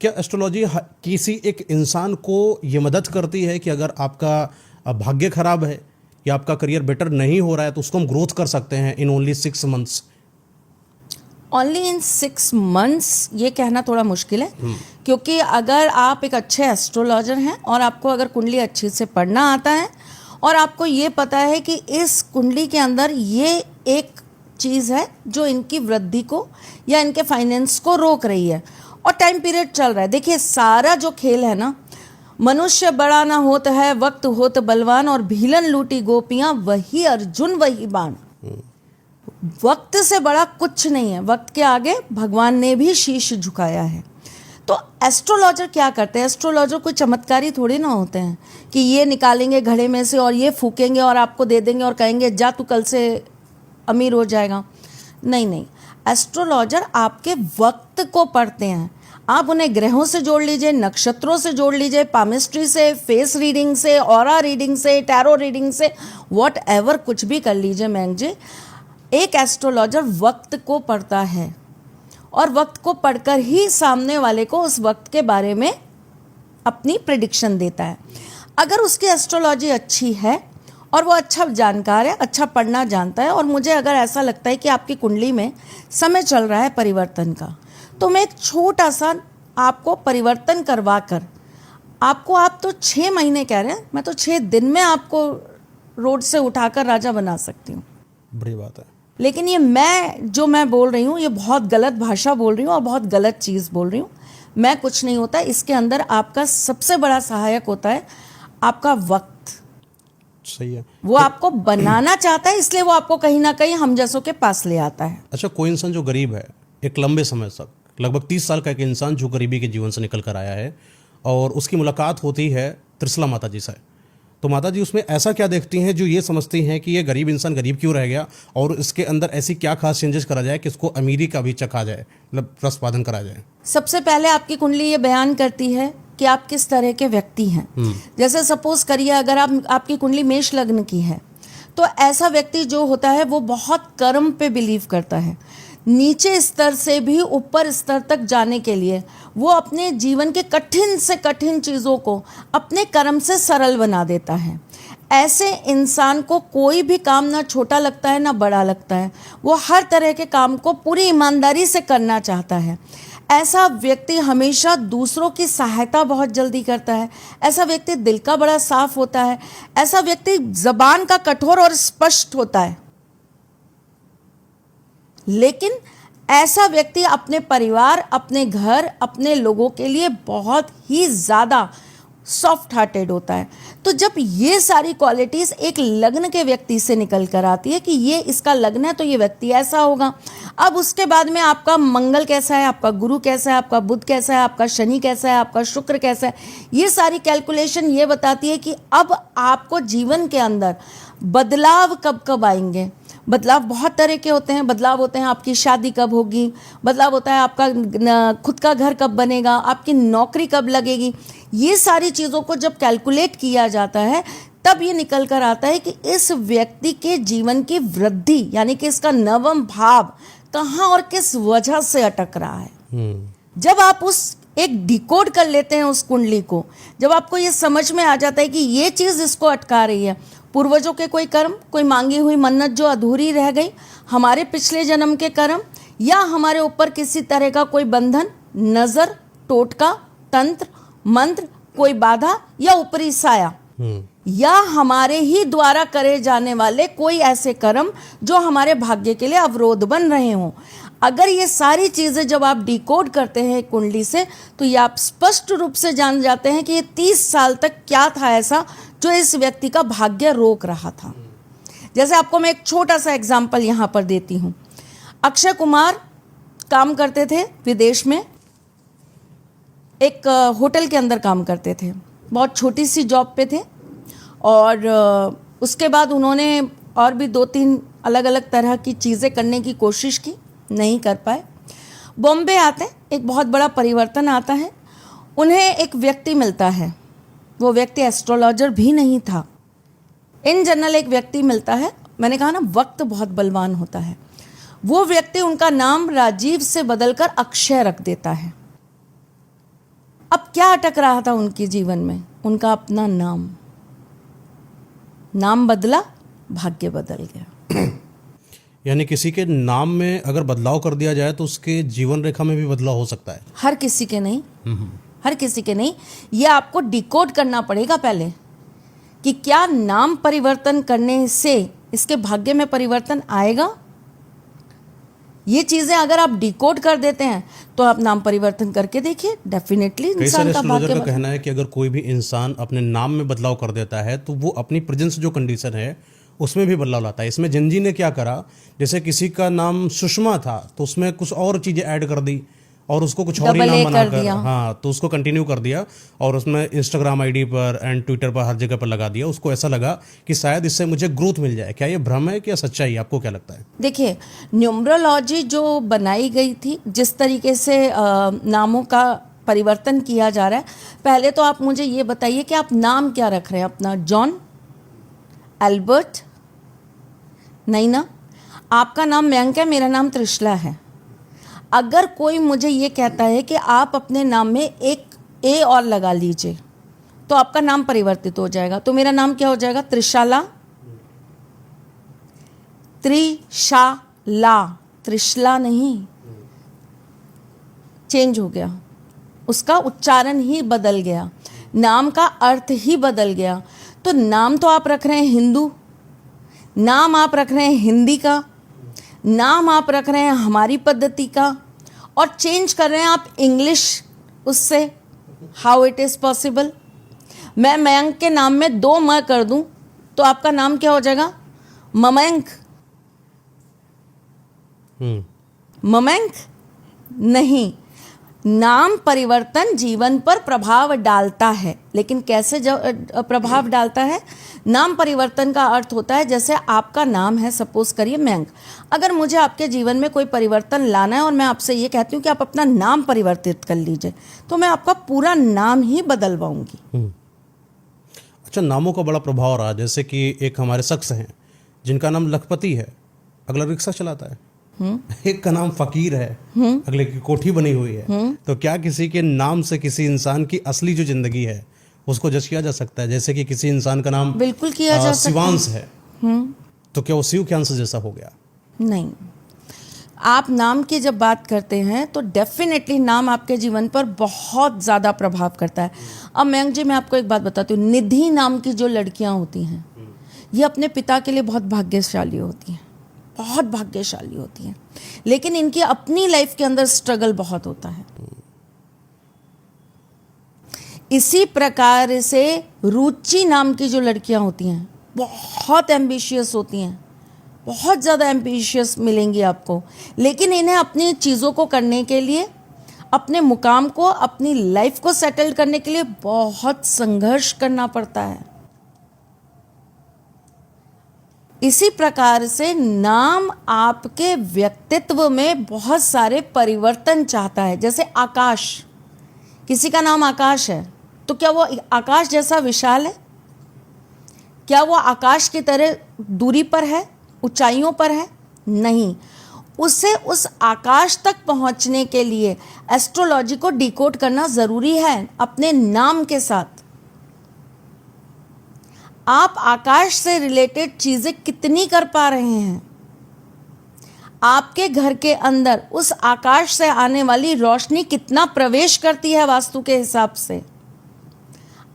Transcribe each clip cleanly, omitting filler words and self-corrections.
क्या एस्ट्रोलॉजी किसी एक इंसान को ये मदद करती है कि अगर आपका भाग्य खराब है या आपका करियर बेटर नहीं हो रहा है तो उसको हम ग्रोथ कर सकते हैं in only 6 months? Only in 6 months ये कहना थोड़ा मुश्किल है, क्योंकि अगर आप एक अच्छे एस्ट्रोलॉजर हैं और आपको अगर कुंडली अच्छे से पढ़ना आता है और आपको ये पता है कि इस कुंडली के अंदर ये एक चीज़ है जो इनकी वृद्धि को या इनके फाइनेंस को रोक रही है और टाइम पीरियड चल रहा है। देखिए, सारा जो खेल है ना, मनुष्य बड़ा ना होत है, वक्त होत बलवान, और भीलन लूटी गोपियां, वही अर्जुन वही बाण। वक्त से बड़ा कुछ नहीं है, वक्त के आगे भगवान ने भी शीश झुकाया है। तो एस्ट्रोलॉजर क्या करते हैं? एस्ट्रोलॉजर कोई चमत्कारी थोड़ी ना होते हैं कि ये निकालेंगे घड़े में से और ये फूकेंगे और आपको दे देंगे और कहेंगे जा तू कल से अमीर हो जाएगा। नहीं नहीं, एस्ट्रोलॉजर आपके वक्त को पढ़ते हैं। आप उन्हें ग्रहों से जोड़ लीजिए, नक्षत्रों से जोड़ लीजिए, पामिस्ट्री से, फेस रीडिंग से, ऑरा रीडिंग से, टैरो रीडिंग से, वॉट एवर कुछ भी कर लीजिए मैम जी। एक एस्ट्रोलॉजर वक्त को पढ़ता है और वक्त को पढ़कर ही सामने वाले को उस वक्त के बारे में अपनी प्रिडिक्शन देता है। अगर उसकी एस्ट्रोलॉजी अच्छी है और वो अच्छा जानकार है, अच्छा पढ़ना जानता है, और मुझे अगर ऐसा लगता है कि आपकी कुंडली में समय चल रहा है परिवर्तन का, तो मैं एक छोटा सा आपको परिवर्तन करवा कर आपको, आप तो 6 महीने कह रहे हैं, मैं तो 6 दिन में आपको रोड से उठाकर राजा बना सकती हूँ। बड़ी बात है। लेकिन ये मैं बोल रही हूँ, ये बहुत गलत भाषा बोल रही हूँ और बहुत गलत चीज़ बोल रही हूँ। मैं कुछ नहीं होता, इसके अंदर आपका सबसे बड़ा सहायक होता है आपका वक्त। सही है। वो आपको बनाना चाहता है, इसलिए वो आपको कहीं ना कहीं हम जैसों के पास ले आता है। अच्छा, कोई इंसान जो गरीब है, एक लंबे समय तक, लगभग 30 साल का एक इंसान जो गरीबी के जीवन से निकल कर आया है और उसकी मुलाकात होती है त्रिशला माता जी से, तो माता जी उसमें ऐसा क्या देखती हैं जो ये समझती हैं कि ये गरीब इंसान गरीब क्यों रह गया और इसके अंदर ऐसी क्या खास चेंजेस करा जाए कि इसको अमीरी का भी चखा जाए, मतलब रसपादन करा जाए? सबसे पहले आपकी कुंडली ये बयान करती है कि आप किस तरह के व्यक्ति हैं। जैसे सपोज करिए, अगर आपकी कुंडली मेष लग्न की है, तो ऐसा व्यक्ति जो होता है वो बहुत कर्म पे बिलीव करता है। नीचे स्तर से भी ऊपर स्तर तक जाने के लिए वो अपने जीवन के कठिन से कठिन चीज़ों को अपने कर्म से सरल बना देता है। ऐसे इंसान को कोई भी काम ना छोटा लगता है ना बड़ा लगता है, वो हर तरह के काम को पूरी ईमानदारी से करना चाहता है। ऐसा व्यक्ति हमेशा दूसरों की सहायता बहुत जल्दी करता है। ऐसा व्यक्ति दिल का बड़ा साफ होता है। ऐसा व्यक्ति जबान का कठोर और स्पष्ट होता है। लेकिन ऐसा व्यक्ति अपने परिवार, अपने घर, अपने लोगों के लिए बहुत ही ज़्यादा सॉफ्ट हार्टेड होता है। तो जब ये सारी क्वालिटीज़ एक लग्न के व्यक्ति से निकल कर आती है कि ये इसका लग्न है तो ये व्यक्ति ऐसा होगा। अब उसके बाद में आपका मंगल कैसा है, आपका गुरु कैसा है, आपका बुध कैसा है, आपका शनि कैसा है, आपका शुक्र कैसा है, ये सारी कैलकुलेशन ये बताती है कि अब आपको जीवन के अंदर बदलाव कब कब आएंगे। बदलाव बहुत तरह के होते हैं। बदलाव होते हैं आपकी शादी कब होगी, बदलाव होता है आपका खुद का घर कब बनेगा, आपकी नौकरी कब लगेगी। ये सारी चीज़ों को जब कैलकुलेट किया जाता है तब ये निकल कर आता है कि इस व्यक्ति के जीवन की वृद्धि, यानी कि इसका नवम भाव कहाँ और किस वजह से अटक रहा है। जब आप उस एक डिकोड कर लेते हैं उस कुंडली को, जब आपको ये समझ में आ जाता है कि ये चीज़ इसको अटका रही है, पूर्वजों के कोई कर्म, कोई मांगी हुई मन्नत जो अधूरी रह गई, हमारे पिछले जन्म के कर्म, या हमारे ऊपर किसी तरह का कोई बंधन, नजर, टोटका, तंत्र, मंत्र, कोई बाधा या ऊपरी साया, या हमारे ही द्वारा करे जाने वाले कोई ऐसे कर्म जो हमारे भाग्य के लिए अवरोध बन रहे हों। अगर ये सारी चीज़ें जब आप डिकोड करते हैं कुंडली से, तो ये आप स्पष्ट रूप से जान जाते हैं कि ये 30 साल तक क्या था ऐसा जो इस व्यक्ति का भाग्य रोक रहा था। जैसे आपको मैं एक छोटा सा एग्जाम्पल यहाँ पर देती हूँ। अक्षय कुमार काम करते थे विदेश में, एक होटल के अंदर काम करते थे, बहुत छोटी सी जॉब पे थे, और उसके बाद उन्होंने और भी 2-3 अलग अलग तरह की चीज़ें करने की कोशिश की, नहीं कर पाए। बॉम्बे आते एक बहुत बड़ा परिवर्तन आता है। उन्हें एक व्यक्ति मिलता है, वो व्यक्ति एस्ट्रोलॉजर भी नहीं था, इन जनरल एक व्यक्ति मिलता है। मैंने कहा ना, वक्त बहुत बलवान होता है। वो व्यक्ति उनका नाम राजीव से बदलकर अक्षय रख देता है। क्या अटक रहा था उनके जीवन में? उनका अपना नाम बदला, भाग्य बदल गया। यानी किसी के नाम में अगर बदलाव कर दिया जाए तो उसके जीवन रेखा में भी बदलाव हो सकता है। हर किसी के नहीं, हर किसी के नहीं। ये आपको डिकोड करना पड़ेगा पहले कि क्या नाम परिवर्तन करने से इसके भाग्य में परिवर्तन आएगा। ये चीजें अगर आप डिकोड कर देते हैं तो आप नाम परिवर्तन करके देखिए, डेफिनेटली कई इंसान सारे का एस्ट्रोलॉजर भाग्य का कहना है कि अगर कोई भी इंसान अपने नाम में बदलाव कर देता है तो वो अपनी प्रेजेंस जो कंडीशन है उसमें भी बदलाव लाता है। इसमें जिंजी ने क्या करा, जैसे किसी का नाम सुषमा था तो उसमें कुछ और चीजें ऐड कर दी और उसको कुछ और ही Double A नाम कर बनाकर, दिया। हाँ, तो उसको कंटिन्यू कर दिया और उसमें इंस्टाग्राम आईडी पर एंड ट्विटर पर हर जगह पर लगा दिया। उसको ऐसा लगा कि शायद इससे मुझे ग्रोथ मिल जाए। क्या ये भ्रम है क्या सच्चाई, आपको क्या लगता है? देखिए, न्यूमरोलॉजी जो बनाई गई थी, जिस तरीके से नामों का परिवर्तन किया जा रहा है, पहले तो आप मुझे ये बताइए कि आप नाम क्या रख रहे हैं अपना? John, Albert? नहीं ना, आपका नाम मयंक है, मेरा नाम त्रिशला है। अगर कोई मुझे ये कहता है कि आप अपने नाम में एक ए और लगा लीजिए तो आपका नाम परिवर्तित हो जाएगा, तो मेरा नाम क्या हो जाएगा? त्रिशाला, त्रिशाला, त्रिशला नहीं, चेंज हो गया, उसका उच्चारण ही बदल गया, नाम का अर्थ ही बदल गया। तो नाम तो आप रख रहे हैं हिंदू, नाम आप रख रहे हैं हिंदी का, नाम आप रख रहे हैं हमारी पद्धति का, और चेंज कर रहे हैं आप इंग्लिश उससे। How it is possible? मैं मयंक के नाम में 2 म कर दूं तो आपका नाम क्या हो जाएगा? ममयंक। ममयंक नहीं। नाम परिवर्तन जीवन पर प्रभाव डालता है, लेकिन कैसे प्रभाव डालता है? नाम परिवर्तन का अर्थ होता है, जैसे आपका नाम है सपोज करिए मयंक, अगर मुझे आपके जीवन में कोई परिवर्तन लाना है और मैं आपसे ये कहती हूँ कि आप अपना नाम परिवर्तित कर लीजिए, तो मैं आपका पूरा नाम ही बदलवाऊंगी। अच्छा, नामों का बड़ा प्रभाव रहा। जैसे कि एक हमारे शख्स हैं जिनका नाम लखपति है, अगला रिक्शा चलाता है। एक का नाम फकीर है, अगले की कोठी बनी हुई है। तो क्या किसी के नाम से किसी इंसान की असली जो जिंदगी है उसको जज किया जा सकता है? जैसे कि किसी इंसान का नाम बिल्कुल किया जा सकता है। शिवांश है, तो क्या वो शिव के अंश जैसा हो गया? नहीं, आप नाम की जब बात करते हैं तो डेफिनेटली नाम आपके जीवन पर बहुत ज़्यादा प्रभाव करता है। अब मयंक जी, मैं आपको एक बात बताती हूँ, निधि नाम की जो लड़कियाँ होती हैं ये अपने पिता के लिए बहुत भाग्यशाली होती हैं, बहुत भाग्यशाली होती हैं, लेकिन इनकी अपनी लाइफ के अंदर स्ट्रगल बहुत होता है। इसी प्रकार से रुचि नाम की जो लड़कियां होती हैं बहुत एम्बिशियस होती हैं, बहुत ज़्यादा एम्बिशियस मिलेंगी आपको, लेकिन इन्हें अपनी चीज़ों को करने के लिए, अपने मुकाम को, अपनी लाइफ को सेटल करने के लिए बहुत संघर्ष करना पड़ता है। इसी प्रकार से नाम आपके व्यक्तित्व में बहुत सारे परिवर्तन चाहता है। जैसे आकाश, किसी का नाम आकाश है तो क्या वो आकाश जैसा विशाल है? क्या वो आकाश की तरह दूरी पर है, ऊंचाइयों पर है? नहीं। उसे उस आकाश तक पहुंचने के लिए एस्ट्रोलॉजी को डिकोड करना ज़रूरी है अपने नाम के साथ। आप आकाश से रिलेटेड चीज़ें कितनी कर पा रहे हैं? आपके घर के अंदर उस आकाश से आने वाली रोशनी कितना प्रवेश करती है वास्तु के हिसाब से?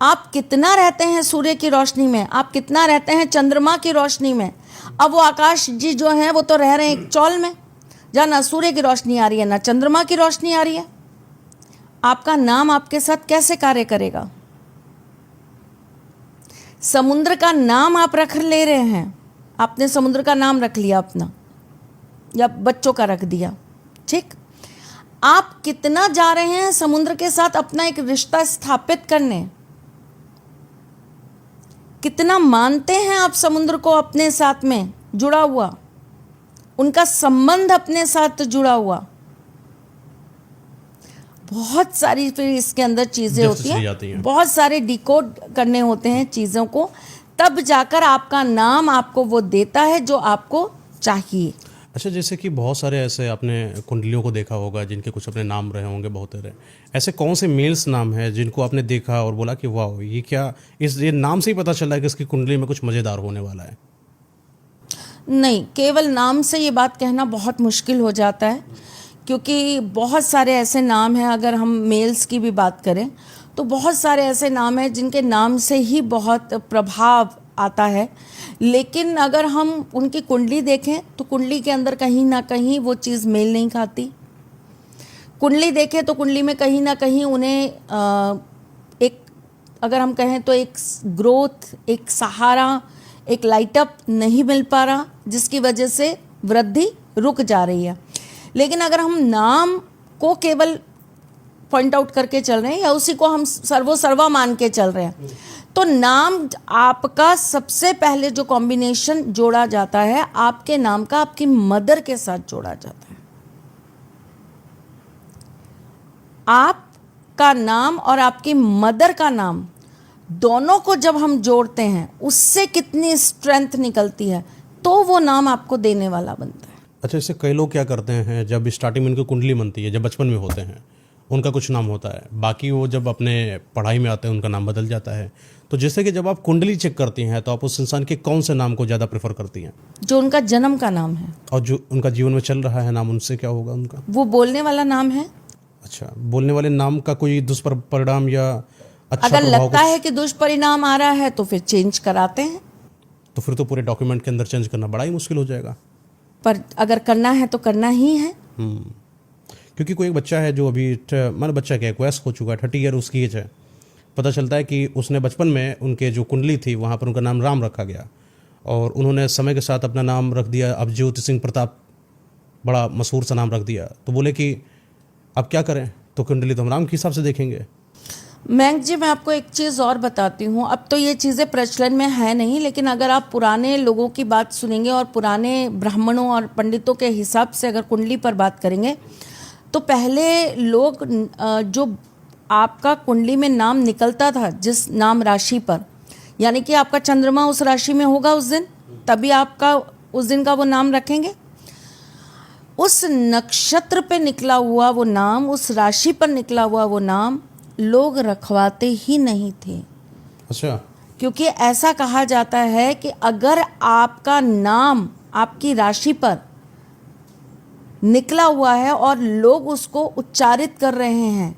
आप कितना रहते हैं सूर्य की रोशनी में? आप कितना रहते हैं चंद्रमा की रोशनी में? अब वो आकाश जी जो हैं वो तो रह रहे हैं एक चौल में, जहाँ ना सूर्य की रोशनी आ रही है ना चंद्रमा की रोशनी आ रही है। आपका नाम आपके साथ कैसे कार्य करेगा? समुद्र का नाम आप रख ले रहे हैं, आपने समुद्र का नाम रख लिया अपना, या बच्चों का रख दिया, ठीक। आप कितना जा रहे हैं समुद्र के साथ अपना एक रिश्ता स्थापित करने? कितना मानते हैं आप समुद्र को अपने साथ में जुड़ा हुआ, उनका संबंध अपने साथ जुड़ा हुआ? बहुत सारी फिर इसके अंदर चीज़ें होती हैं, बहुत सारे डिकोड करने होते हैं चीज़ों को, तब जाकर आपका नाम आपको वो देता है जो आपको चाहिए। अच्छा, जैसे कि बहुत सारे ऐसे आपने कुंडलियों को देखा होगा जिनके कुछ अपने नाम रहे होंगे, बहुत रहे, ऐसे कौन से मेल्स नाम हैं जिनको आपने देखा और बोला कि वाह, ये क्या, ये नाम से ही पता चल रहा है कि इसकी कुंडली में कुछ मज़ेदार होने वाला है? नहीं, केवल नाम से ये बात कहना बहुत मुश्किल हो जाता है, क्योंकि बहुत सारे ऐसे नाम हैं। अगर हम मेल्स की भी बात करें तो बहुत सारे ऐसे नाम हैं जिनके नाम से ही बहुत प्रभाव आता है, लेकिन अगर हम उनकी कुंडली देखें तो कुंडली के अंदर कहीं ना कहीं वो चीज़ मेल नहीं खाती। कुंडली देखें तो कुंडली में कहीं ना कहीं उन्हें एक, अगर हम कहें तो एक ग्रोथ, एक सहारा, एक लाइटअप नहीं मिल पा रहा, जिसकी वजह से वृद्धि रुक जा रही है। लेकिन अगर हम नाम को केवल पॉइंट आउट करके चल रहे हैं या उसी को हम सर्वोसर्वा मान के चल रहे हैं, तो नाम आपका सबसे पहले जो कॉम्बिनेशन जोड़ा जाता है, आपके नाम का आपकी मदर के साथ जोड़ा जाता है। आपका नाम और आपकी मदर का नाम दोनों को जब हम जोड़ते हैं, उससे कितनी स्ट्रेंथ निकलती है, तो वो नाम आपको देने वाला बनता है। अच्छा, इससे कई लोग क्या करते हैं, जब स्टार्टिंग में उनकी कुंडली बनती है, जब बचपन में होते हैं उनका कुछ नाम होता है, बाकी वो जब अपने पढ़ाई में आते हैं उनका नाम बदल जाता है। तो जैसे कि जब आप कुंडली चेक करती हैं तो आप उस इंसान के कौन से नाम को ज़्यादा प्रेफर करती हैं? जो उनका जन्म का नाम है और जो उनका जीवन में चल रहा है नाम, उनसे क्या होगा उनका? वो बोलने वाला नाम है। अच्छा, बोलने वाले नाम का कोई दुष्परिणाम या अच्छा अगर प्रभाव लगता है कि दुष्परिणाम आ रहा है तो फिर चेंज कराते हैं, तो फिर तो पूरे डॉक्यूमेंट के अंदर चेंज करना बड़ा ही मुश्किल हो जाएगा। पर अगर करना है तो करना ही है। क्योंकि कोई एक बच्चा है जो अभी मान बच्चा क्या, वयस्क हो चुका है, 30 ईयर उसकी एज है, पता चलता है कि उसने बचपन में उनके जो कुंडली थी वहाँ पर उनका नाम राम रखा गया और उन्होंने समय के साथ अपना नाम रख दिया अभिज्योति सिंह प्रताप, बड़ा मशहूर सा नाम रख दिया। तो बोले कि अब क्या करें, तो कुंडली तो हम राम के हिसाब से देखेंगे। मयंक जी, मैं आपको एक चीज़ और बताती हूँ। अब तो ये चीज़ें प्रचलन में है नहीं, लेकिन अगर आप पुराने लोगों की बात सुनेंगे और पुराने ब्राह्मणों और पंडितों के हिसाब से अगर कुंडली पर बात करेंगे, तो पहले लोग जो आपका कुंडली में नाम निकलता था जिस नाम राशि पर, यानी कि आपका चंद्रमा उस राशि में होगा उस दिन, तभी आपका उस दिन का वो नाम रखेंगे। उस नक्षत्र पे निकला हुआ वो नाम, उस राशि पर निकला हुआ वो नाम लोग रखवाते ही नहीं थे। अच्छा, क्योंकि ऐसा कहा जाता है कि अगर आपका नाम आपकी राशि पर निकला हुआ है और लोग उसको उच्चारित कर रहे हैं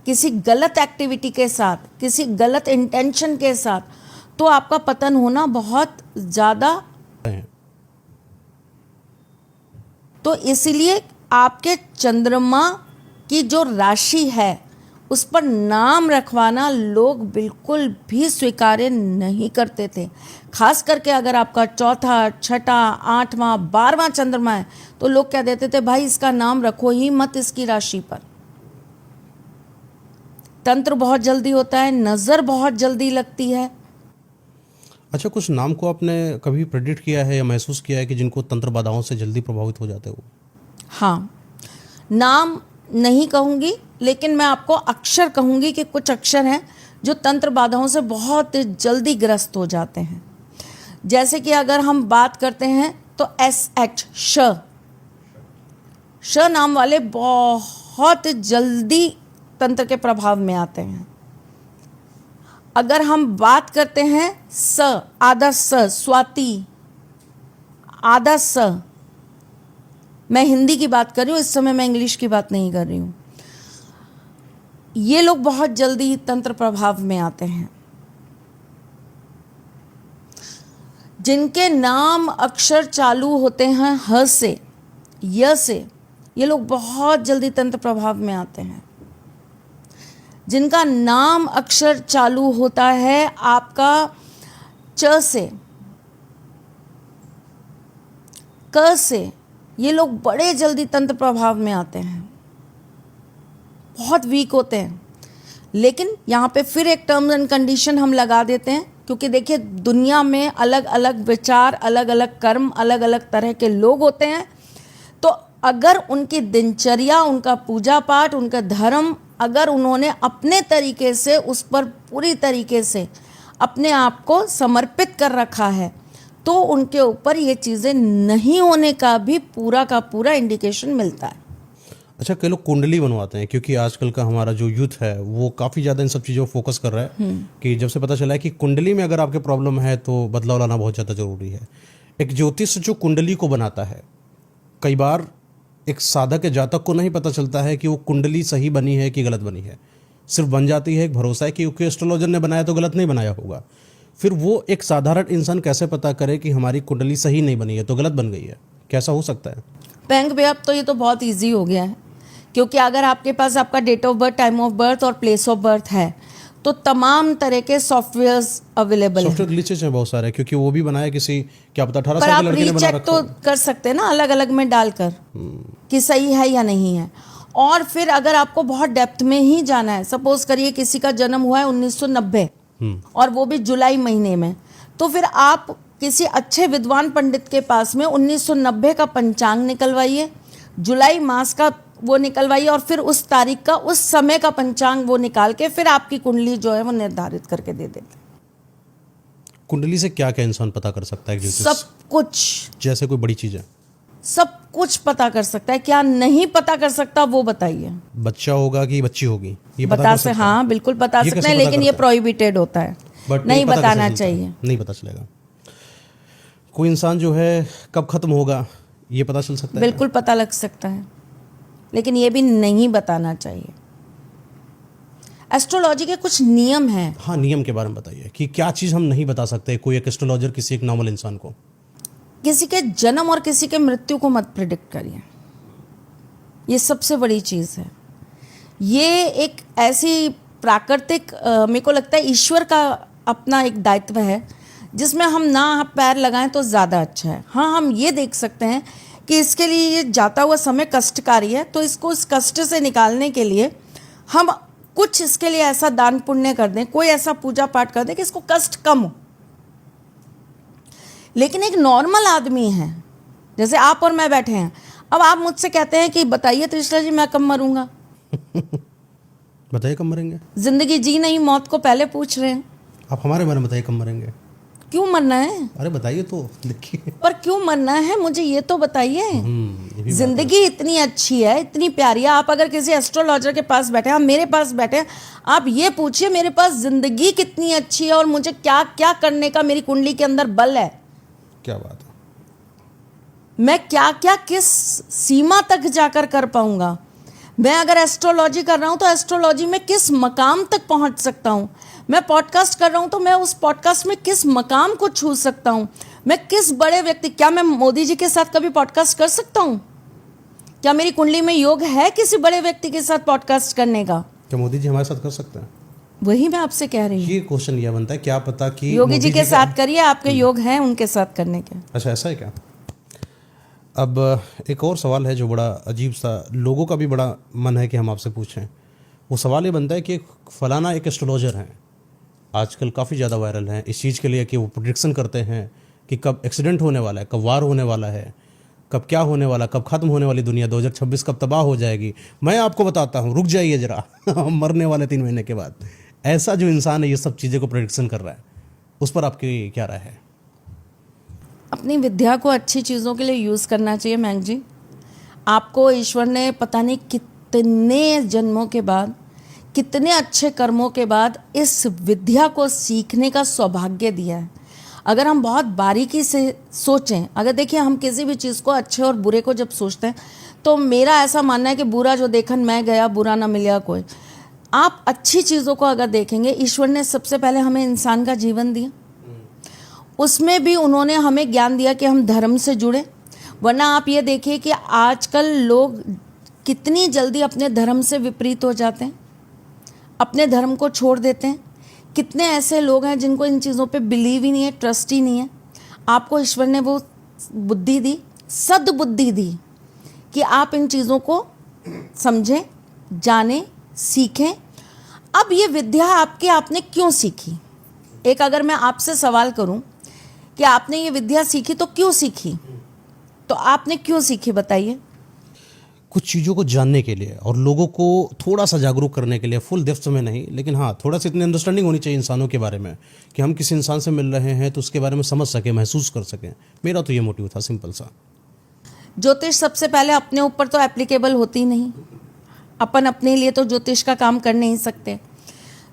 किसी गलत एक्टिविटी के साथ, किसी गलत इंटेंशन के साथ, तो आपका पतन होना बहुत ज़्यादा। तो इसलिए आपके चंद्रमा की जो राशि है उस पर नाम रखवाना लोग बिल्कुल भी स्वीकार्य नहीं करते थे। खास करके अगर आपका चौथा, छठा, 8वां, 12वां चंद्रमा है तो लोग कह देते थे, भाई इसका नाम रखो ही मत इसकी राशि पर। तंत्र बहुत जल्दी होता है, नज़र बहुत जल्दी लगती है। अच्छा, कुछ नाम को आपने कभी प्रेडिक्ट किया है या महसूस किया है कि जिनको तंत्र बाधाओं से जल्दी प्रभावित हो जाते हो? हाँ, नाम नहीं कहूँगी, लेकिन मैं आपको अक्षर कहूँगी कि कुछ अक्षर हैं जो तंत्र बाधाओं से बहुत जल्दी ग्रस्त हो जाते हैं। जैसे कि अगर हम बात करते हैं तो SH, श नाम वाले बहुत जल्दी तंत्र के प्रभाव में आते हैं। अगर हम बात करते हैं आधा स, स्वाति, आधा स, मैं हिंदी की बात कर रही हूँ इस समय, मैं इंग्लिश की बात नहीं कर रही हूँ। ये लोग बहुत जल्दी तंत्र प्रभाव में आते हैं। जिनके नाम अक्षर चालू होते हैं ह से, य से, ये लोग बहुत जल्दी तंत्र प्रभाव में आते हैं। जिनका नाम अक्षर चालू होता है आपका च से, क से, ये लोग बड़े जल्दी तंत्र प्रभाव में आते हैं, बहुत वीक होते हैं। लेकिन यहाँ पे फिर एक टर्म्स एंड कंडीशन हम लगा देते हैं, क्योंकि देखिए दुनिया में अलग अलग विचार, अलग अलग कर्म, अलग अलग तरह के लोग होते हैं। तो अगर उनकी दिनचर्या, उनका पूजा पाठ, उनका धर्म, अगर उन्होंने अपने तरीके से उस पर पूरी तरीके से अपने आप को समर्पित कर रखा है, तो उनके ऊपर ये चीज़ें नहीं होने का भी पूरा का पूरा इंडिकेशन मिलता है। अच्छा, कई लोग कुंडली बनवाते हैं क्योंकि आजकल का हमारा जो यूथ है वो काफ़ी ज़्यादा इन सब चीज़ों पर फोकस कर रहा है कि जब से पता चला है कि कुंडली में अगर आपके प्रॉब्लम है तो बदलाव लाना बहुत ज़्यादा ज़रूरी है। एक ज्योतिष जो कुंडली को बनाता है, कई बार एक साधक या जातक को नहीं पता चलता है कि वो कुंडली सही बनी है कि गलत बनी है। सिर्फ बन जाती है, एक भरोसा है कि क्योंकि एस्ट्रोलॉजर ने बनाया तो गलत नहीं बनाया होगा। फिर वो एक साधारण इंसान कैसे पता करे कि हमारी कुंडली सही नहीं बनी है तो गलत बन गई है? कैसा हो सकता है? बैंक पे अब तो ये तो बहुत इजी हो गया है, क्योंकि अगर आपके पास आपका date of birth, time of birth और प्लेस ऑफ बर्थ है तो तमाम तरह के सॉफ्टवेयर्स अवेलेबल हैं। सॉफ्टवेयर ग्लिचेस हैं बहुत सारे, क्योंकि वो भी बनाया किसी, क्या पता 18 पर साल आप के लड़के ने बना रीचेक रखा तो हो। कर सकते हैं ना अलग अलग में डालकर कि सही है या नहीं है। और फिर अगर आपको बहुत डेप्थ में ही जाना है, सपोज करिए किसी का जन्म हुआ है 1990 और वो भी जुलाई महीने में, तो फिर आप किसी अच्छे विद्वान पंडित के पास में 1990 का पंचांग निकलवाइए, जुलाई मास का वो निकलवाइए और फिर उस तारीख का, उस समय का पंचांग वो निकाल के फिर आपकी कुंडली जो है वो निर्धारित करके दे देते। कुंडली से क्या क्या इंसान पता कर सकता है? सब कुछ, जैसे कोई बड़ी चीज़ है? सब कुछ पता कर सकता है। क्या नहीं पता कर सकता वो बताइए। बच्चा होगा कि बच्ची होगी, ये पता बता कर से सकता है? हाँ बिल्कुल बता ये सकते कैसे हैं, पता लेकिन ये करता है? प्रोहिबिटेड होता है, बट नहीं पता कैसे बताना चलता है? चाहिए। नहीं पता चलेगा। कोई इंसान जो है कब खत्म होगा ये पता चल सकता है? बिल्कुल पता लग सकता है, लेकिन ये भी नहीं बताना चाहिए। एस्ट्रोलॉजी के कुछ नियम हैं। हाँ, नियम के बारे में बताइए कि क्या चीज़ हम नहीं बता सकते, कोई एक एस्ट्रोलॉजर किसी एक नॉर्मल इंसान को? किसी के जन्म और किसी के मृत्यु को मत प्रिडिक्ट करिए, ये सबसे बड़ी चीज़ है। ये एक ऐसी प्राकृतिक मेरे को लगता है ईश्वर का अपना एक दायित्व है जिसमें हम ना पैर लगाएं तो ज़्यादा अच्छा है। हाँ, हम ये देख सकते हैं कि इसके लिए ये जाता हुआ समय कष्टकारी है, तो इसको इस कष्ट से निकालने के लिए हम कुछ इसके लिए ऐसा दान पुण्य कर दें, कोई ऐसा पूजा पाठ कर दें कि इसको कष्ट कम हो। लेकिन एक नॉर्मल आदमी है, जैसे आप और मैं बैठे हैं, अब आप मुझसे कहते हैं कि बताइए त्रिशला जी मैं कब मरूंगा? बताइए कब मरेंगे? जिंदगी जी नहीं, मौत को पहले पूछ रहे हैं। आप हमारे बारे में बताइए कब मरेंगे? क्यों मरना है? अरे बताइए तो, लिखिए। पर क्यों मरना है मुझे ये तो बताइए। ये भी बात है। जिंदगी इतनी अच्छी है, इतनी प्यारी है। आप अगर किसी एस्ट्रोलॉजर के पास बैठे हैं, आप मेरे पास बैठे हैं, आप ये पूछिए मेरे पास जिंदगी कितनी अच्छी है और मुझे क्या क्या करने का मेरी कुंडली के अंदर बल है। क्या बात है? मैं क्या क्या किस सीमा तक जाकर कर पाऊंगा। मैं अगर एस्ट्रोलॉजी कर रहा हूं तो एस्ट्रोलॉजी में किस मकाम तक पहुंच सकता हूं। मैं पॉडकास्ट कर रहा हूं तो मैं उस पॉडकास्ट में किस मकाम को छू सकता हूं। मैं किस बड़े व्यक्ति, क्या मैं मोदी जी के साथ कभी पॉडकास्ट कर सकता हूं? क्या मेरी कुंडली में योग है किसी बड़े व्यक्ति के साथ पॉडकास्ट करने का? क्या मोदी जी हमारे साथ कर सकते हैं? वही मैं आपसे कह रही हूँ। ये क्वेश्चन यह बनता है, क्या पता कि योगी जी मोदी के का- साथ करिए, आपके योग हैं उनके साथ करने के। अच्छा, ऐसा है क्या? अब एक और सवाल है जो बड़ा अजीब सा, लोगों का भी बड़ा मन है कि हम आपसे पूछें। वो सवाल ये बनता है कि फलाना एक एस्ट्रोलॉजर हैं, आजकल काफ़ी ज़्यादा वायरल हैं इस चीज़ के लिए कि वो प्रेडिक्शन करते हैं कि कब एक्सीडेंट होने वाला है, कब वार होने वाला है, कब क्या होने वाला, कब खत्म होने वाली दुनिया, 2026 कब तबाह हो जाएगी। मैं आपको बताता हूँ, रुक जाइए जरा हम मरने वाले 3 महीने के बाद। ऐसा जो इंसान है ये सब चीज़ें को प्रेडिक्शन कर रहा है, उस पर आपकी क्या राय है? अपनी विद्या को अच्छी चीज़ों के लिए यूज़ करना चाहिए मैंग जी। आपको ईश्वर ने पता नहीं कितने जन्मों के बाद, कितने अच्छे कर्मों के बाद इस विद्या को सीखने का सौभाग्य दिया है। अगर हम बहुत बारीकी से सोचें, अगर देखिए हम किसी भी चीज़ को अच्छे और बुरे को जब सोचते हैं तो मेरा ऐसा मानना है कि बुरा जो देखन मैं गया, बुरा ना मिला कोई। आप अच्छी चीज़ों को अगर देखेंगे, ईश्वर ने सबसे पहले हमें इंसान का जीवन दिया, उसमें भी उन्होंने हमें ज्ञान दिया कि हम धर्म से जुड़े। वरना आप ये देखिए कि आजकल लोग कितनी जल्दी अपने धर्म से विपरीत हो जाते हैं, अपने धर्म को छोड़ देते हैं। कितने ऐसे लोग हैं जिनको इन चीज़ों पे बिलीव ही नहीं है, ट्रस्ट ही नहीं है। आपको ईश्वर ने वो बुद्धि दी, सद्बुद्धि दी कि आप इन चीज़ों को समझें, जानें, सीखें। अब ये विद्या आपने क्यों सीखी? एक अगर मैं आपसे सवाल करूं कि आपने ये विद्या सीखी तो क्यों सीखी, तो आपने क्यों सीखी बताइए? कुछ चीज़ों को जानने के लिए और लोगों को थोड़ा सा जागरूक करने के लिए, फुल डेप्थ में नहीं, लेकिन हाँ थोड़ा सा इतनी अंडरस्टैंडिंग होनी चाहिए इंसानों के बारे में कि हम किसी इंसान से मिल रहे हैं तो उसके बारे में समझ सकें, महसूस कर सकें। मेरा तो ये मोटिव था, सिंपल सा। ज्योतिष सबसे पहले अपने ऊपर तो एप्लीकेबल होती नहीं, अपन अपने लिए तो ज्योतिष का काम कर नहीं सकते।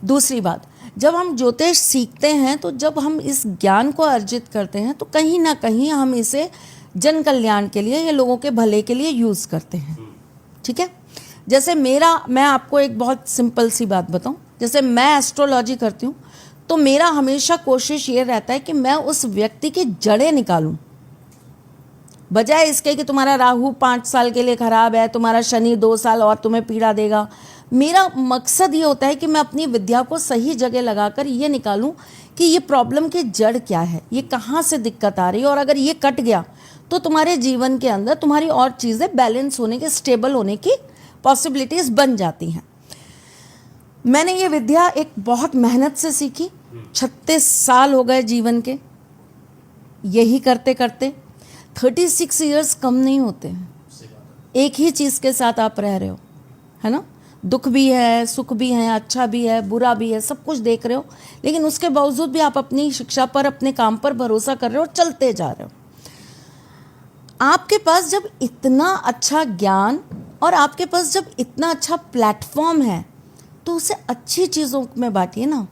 दूसरी बात, जब हम ज्योतिष सीखते हैं तो जब हम इस ज्ञान को अर्जित करते हैं तो कहीं ना कहीं हम इसे जन कल्याण के लिए या लोगों के भले के लिए यूज़ करते हैं। ठीक है, जैसे मैं आपको एक बहुत सिंपल सी बात बताऊं, जैसे मैं एस्ट्रोलॉजी करती हूं तो मेरा हमेशा कोशिश ये रहता है कि मैं उस व्यक्ति की जड़ें निकालूं, बजाय इसके कि तुम्हारा राहु 5 साल के लिए खराब है, तुम्हारा शनि 2 साल और तुम्हें पीड़ा देगा। मेरा मकसद ये होता है कि मैं अपनी विद्या को सही जगह लगाकर ये निकालूं कि ये प्रॉब्लम की जड़ क्या है, ये कहाँ से दिक्कत आ रही है, और अगर ये कट गया तो तुम्हारे जीवन के अंदर तुम्हारी और चीज़ें बैलेंस होने के, स्टेबल होने की पॉसिबिलिटीज़ बन जाती हैं। मैंने ये विद्या एक बहुत मेहनत से सीखी, 36 साल हो गए जीवन के यही करते करते। 36 इयर्स कम नहीं होते हैं एक ही चीज़ के साथ आप रह रहे हो, है ना। दुख भी है, सुख भी है, अच्छा भी है, बुरा भी है, सब कुछ देख रहे हो, लेकिन उसके बावजूद भी आप अपनी शिक्षा पर, अपने काम पर भरोसा कर रहे हो और चलते जा रहे हो। आपके पास जब इतना अच्छा ज्ञान और आपके पास जब इतना अच्छा प्लेटफॉर्म है तो उसे अच्छी चीज़ों में बांटिए ना।